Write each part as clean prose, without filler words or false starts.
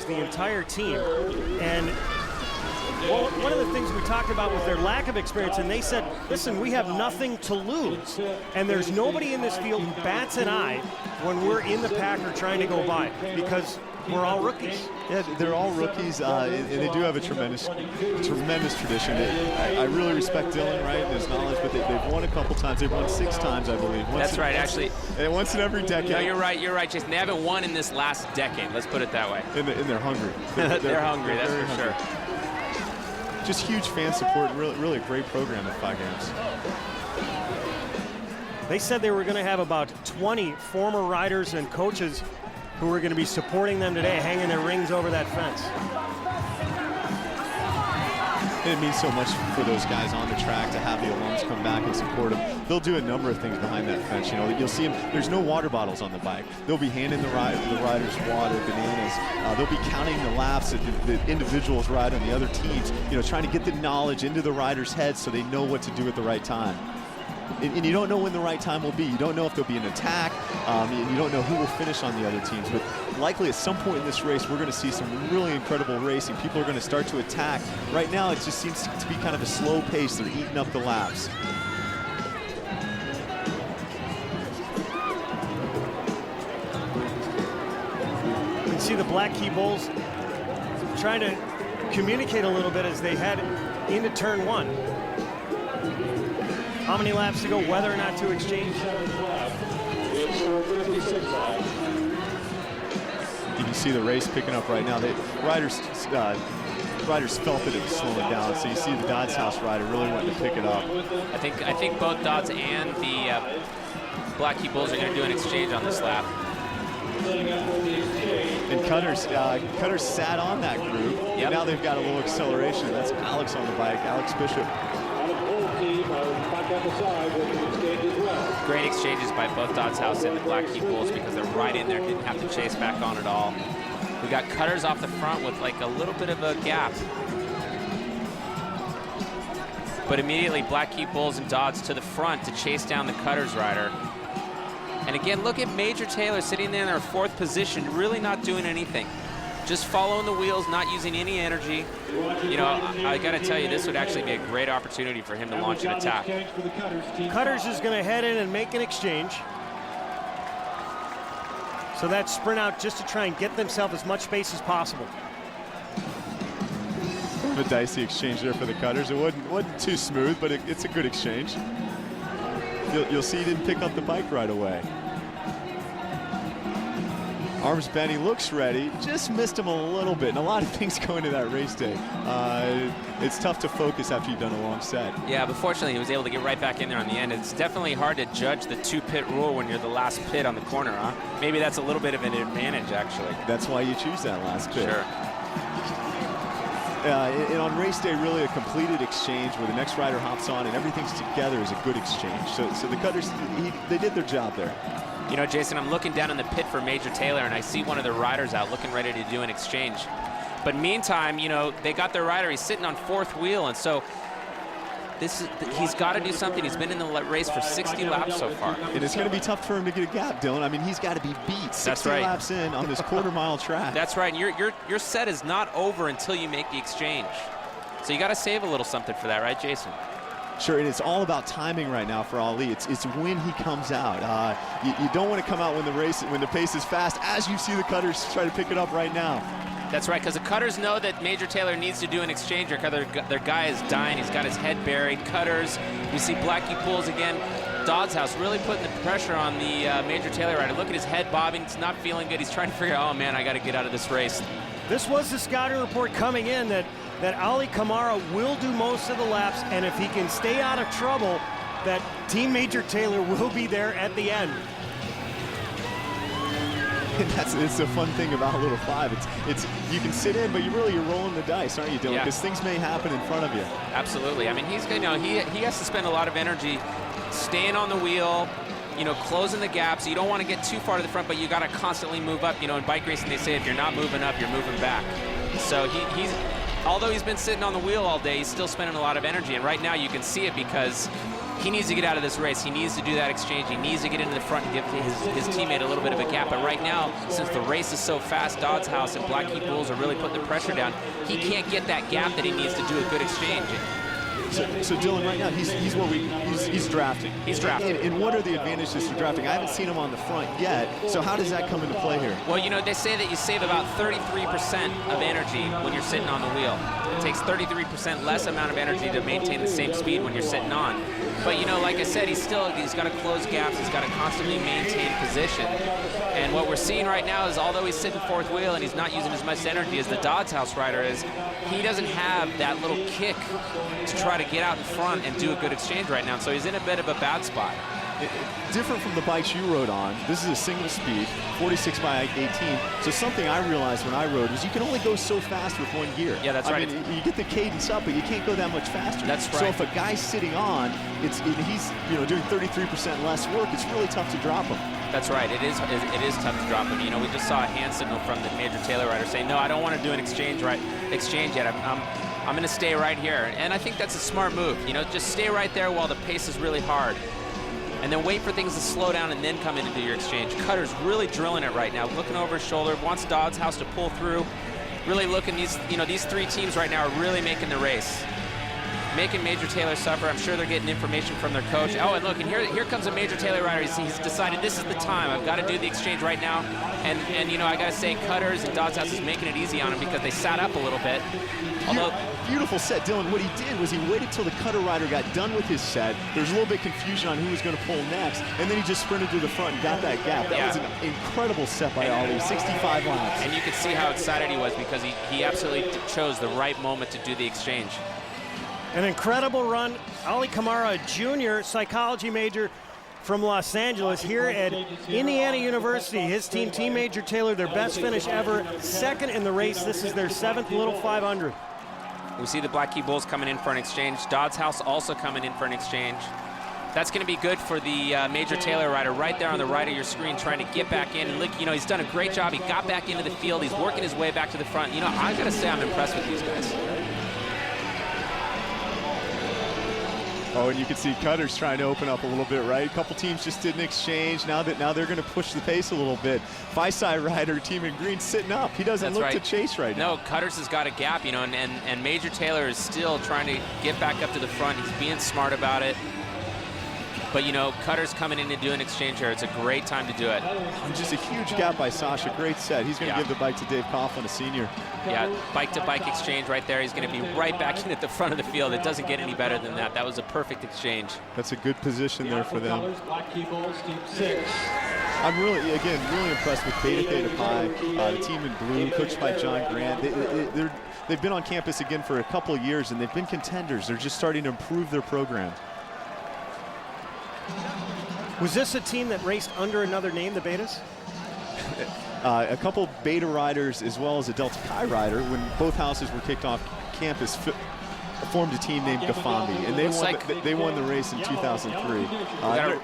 rookies, the entire team. And well, one of the things we talked about was their lack of experience, and they said, listen, we have nothing to lose. And there's nobody in this field who bats an eye when we're in the pack or trying to go by, because we're all rookies. Yeah, they're all rookies, and they do have a tremendous tradition. I really respect Dylan Wright and his knowledge, but they've won a couple times. They've won 6 times, I believe. That's right, actually. And once in every decade. No, you're right, Jason. They haven't won in this last decade, let's put it that way. And they're hungry. They're hungry, that's for sure. Just huge fan support, and really a great program at 5 Games. They said they were going to have about 20 former riders and coaches who were going to be supporting them today, hanging their rings over that fence. It means so much for those guys on the track to have the alums come back and support them. They'll do a number of things behind that fence. You know, you'll see them. There's no water bottles on the bike. They'll be handing the riders water, bananas. They'll be counting the laps that the individuals ride on the other teams. You know, trying to get the knowledge into the riders' heads so they know what to do at the right time. And you don't know when the right time will be. You don't know if there'll be an attack. You don't know who will finish on the other teams. But likely at some point in this race, we're going to see some really incredible racing. People are going to start to attack. Right now, it just seems to be kind of a slow pace. They're eating up the laps. You can see the Black Key Bulls trying to communicate a little bit as they head into turn 1. How many laps to go, whether or not to exchange? You can see the race picking up right now. Riders felt that it was slowing down, so you see the Dodds House rider really wanting to pick it up. I think both Dodds and the Black Key Bulls are going to do an exchange on this lap. And Cutters sat on that group. Yep. Now they've got a little acceleration. That's Alex on the bike, Alex Bishop. Great exchanges by both Dodds House and the Black Key Bulls because they're right in there, didn't have to chase back on at all. We got Cutters off the front with like a little bit of a gap. But immediately Black Key Bulls and Dodds to the front to chase down the Cutters rider. And again, look at Major Taylor sitting there in their 4th position, really not doing anything. Just following the wheels, not using any energy. You know, I got to tell you, this would actually be a great opportunity for him to launch an attack. Cutters is going to head in and make an exchange. So that's sprint out just to try and get themselves as much space as possible. The dicey exchange there for the Cutters. It wasn't too smooth, but it's a good exchange. You'll see he didn't pick up the bike right away. Arms bent, he looks ready, just missed him a little bit, and a lot of things go into that race day. It's tough to focus after you've done a long set. Yeah, but fortunately he was able to get right back in there on the end. It's definitely hard to judge the 2-pit rule when you're the last pit on the corner, huh? Maybe that's a little bit of an advantage, actually. That's why you choose that last pit. Sure. And on race day, really a completed exchange where the next rider hops on and everything's together is a good exchange. So the Cutters, they did their job there. You know, Jason, I'm looking down in the pit for Major Taylor, and I see one of the riders out looking ready to do an exchange. But meantime, you know, they got their rider. He's sitting on 4th wheel, and so he's got to do something. He's been in the race for 60 laps so far. And it's going to be tough for him to get a gap, Dylan. I mean, he's got to be beat 60 laps in on this quarter-mile track. That's right. And your set is not over until you make the exchange. So you got to save a little something for that, right, Jason? Sure, and it's all about timing right now for Ali. It's when he comes out. You don't want to come out when the pace is fast, as you see the Cutters try to pick it up right now. That's right, because the Cutters know that Major Taylor needs to do an exchange because their guy is dying. He's got his head buried. Cutters, we see Black Key Bulls again. Dodds House really putting the pressure on the Major Taylor rider. Look at his head bobbing. It's not feeling good. He's trying to figure out, oh man, I got to get out of this race. This was the scouting report coming in that Ali Kamara will do most of the laps, and if he can stay out of trouble, that Team Major Taylor will be there at the end. It's a fun thing about Little 5. It's you can sit in, but you're rolling the dice, aren't you, Dylan? Because things may happen in front of you. Absolutely. I mean, he has to spend a lot of energy staying on the wheel, you know, closing the gaps. You don't want to get too far to the front, but you got to constantly move up. You know, in bike racing, they say if you're not moving up, you're moving back. So although he's been sitting on the wheel all day, he's still spending a lot of energy. And right now you can see it because he needs to get out of this race. He needs to do that exchange. He needs to get into the front and give his teammate a little bit of a gap. But right now, since the race is so fast, Dodds House and Black Heat Bulls are really putting the pressure down. He can't get that gap that he needs to do a good exchange. So Dylan, right now he's drafting. He's drafting. And what are the advantages to drafting? I haven't seen him on the front yet. So how does that come into play here? Well, you know, they say that you save about 33% of energy when you're sitting on the wheel. It takes 33% less amount of energy to maintain the same speed when you're sitting on. But you know, like I said, he's got to close gaps. He's got to constantly maintain position. And what we're seeing right now is, although he's sitting fourth wheel and he's not using as much energy as the Dodds House rider is, he doesn't have that little kick to try to get out in front and do a good exchange right now. So he's in a bit of a bad spot. Different from the bikes you rode on, this is a single speed, 46 by 18. So something I realized when I rode was you can only go so fast with one gear. Yeah, that's right. I mean, you get the cadence up, but you can't go that much faster. That's right. So if a guy's sitting on, he's doing 33% less work, it's really tough to drop him. That's right. It is tough to drop him. You know, we just saw a hand signal from the Major Taylor rider saying, no, I don't want to do an exchange yet. I'm going to stay right here. And I think that's a smart move. You know, just stay right there while the pace is really hard. And then wait for things to slow down and then come in and do your exchange. Cutter's really drilling it right now, looking over his shoulder, wants Dodds House to pull through. Really looking, these three teams right now are really making the race. Making Major Taylor suffer. I'm sure they're getting information from their coach. Oh, and look, and here comes a Major Taylor rider. He's decided this is the time. I've got to do the exchange right now. And you know, I got to say, Cutters and Dodds House is making it easy on him because they sat up a little bit. Although, beautiful set, Dylan. What he did was he waited till the Cutter rider got done with his set. There's a little bit of confusion on who was going to pull next, and then he just sprinted to the front and got that gap. That was an incredible set by Ali, 65 laps. And you could see how excited he was because he absolutely chose the right moment to do the exchange. An incredible run. Ali Kamara, a junior psychology major from Los Angeles, here at Indiana University. His team, Team Major Taylor, their best finish ever, second in the race. This is their 7th Little 500. We see the Black Key Bulls coming in for an exchange. Dodds House also coming in for an exchange. That's going to be good for the Major Taylor rider right there on the right of your screen, trying to get back in. And look, you know, he's done a great job. He got back into the field. He's working his way back to the front. You know, I got to say I'm impressed with these guys. Oh, and you can see Cutter's trying to open up a little bit, right? A couple teams just did an exchange. Now they're going to push the pace a little bit. Fiseye rider, team in green, sitting up. He doesn't look to chase right now. No, Cutters has got a gap, you know, and Major Taylor is still trying to get back up to the front. He's being smart about it. But, you know, Cutter's coming in to do an exchange here. It's a great time to do it. And just a huge gap by Sasha. Great set. He's going to give the bike to Dave Coughlin, a senior. Yeah, bike-to-bike exchange right there. He's going to be right back in at the front of the field. It doesn't get any better than that. That was a perfect exchange. That's a good position there for them. I'm really impressed with Beta Theta Pi, the team in blue, coached by John Grant. They've been on campus again for a couple of years, and they've been contenders. They're just starting to improve their program. Was this a team that raced under another name, the Betas? A couple Beta riders as well as a Delta Chi rider, when both houses were kicked off campus, formed a team named Gafambi, and they won the race in 2003.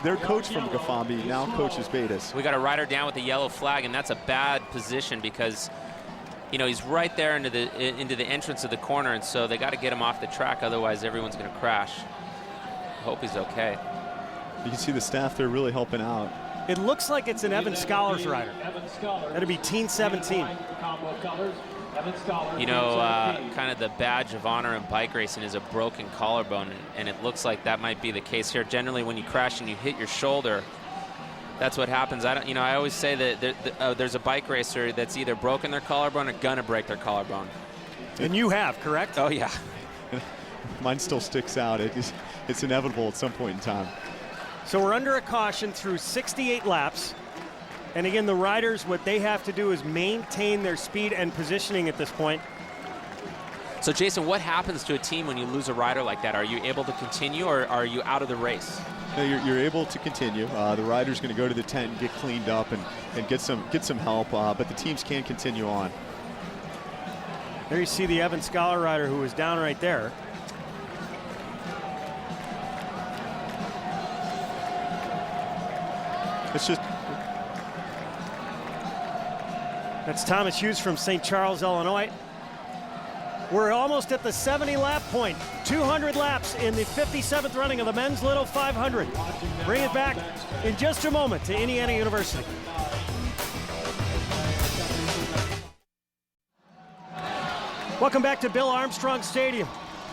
Their coach from Gafambi now coaches Betas. We got a rider down with the yellow flag, and that's a bad position because, you know, he's right there into the entrance of the corner, and so they got to get him off the track, otherwise everyone's going to crash. I hope he's okay. You can see the staff there really helping out. It looks like it's an Evan Scholars rider. That'd be Team 17. You know, kind of the badge of honor in bike racing is a broken collarbone, and it looks like that might be the case here. Generally, when you crash and you hit your shoulder, that's what happens. I always say that there's a bike racer that's either broken their collarbone or gonna break their collarbone. And you have, correct? Oh yeah. Mine still sticks out. It's inevitable at some point in time. So we're under a caution through 68 laps. And again, the riders, what they have to do is maintain their speed and positioning at this point. So Jason, what happens to a team when you lose a rider like that? Are you able to continue, or are you out of the race? No, you're able to continue. The rider's going to go to the tent and get cleaned up and get some help, but the teams can continue on. There you see the Evan Scholar rider who was down right there. It's just... That's Thomas Hughes from St. Charles, Illinois. We're almost at the 70 lap point. 200 laps in the 57th running of the men's Little 500. Bring it back in just a moment to Indiana University. Welcome back to Bill Armstrong Stadium.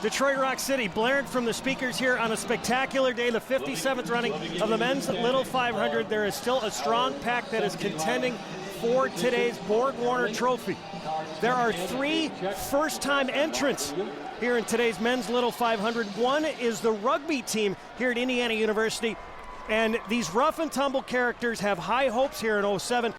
Detroit Rock City, blared from the speakers here on a spectacular day, the 57th running of the men's Little 500. There is still a strong pack that is contending for today's Borg Warner Trophy. There are 3 first-time entrants here in today's men's Little 500. One is the rugby team here at Indiana University, and these rough and tumble characters have high hopes here in 07.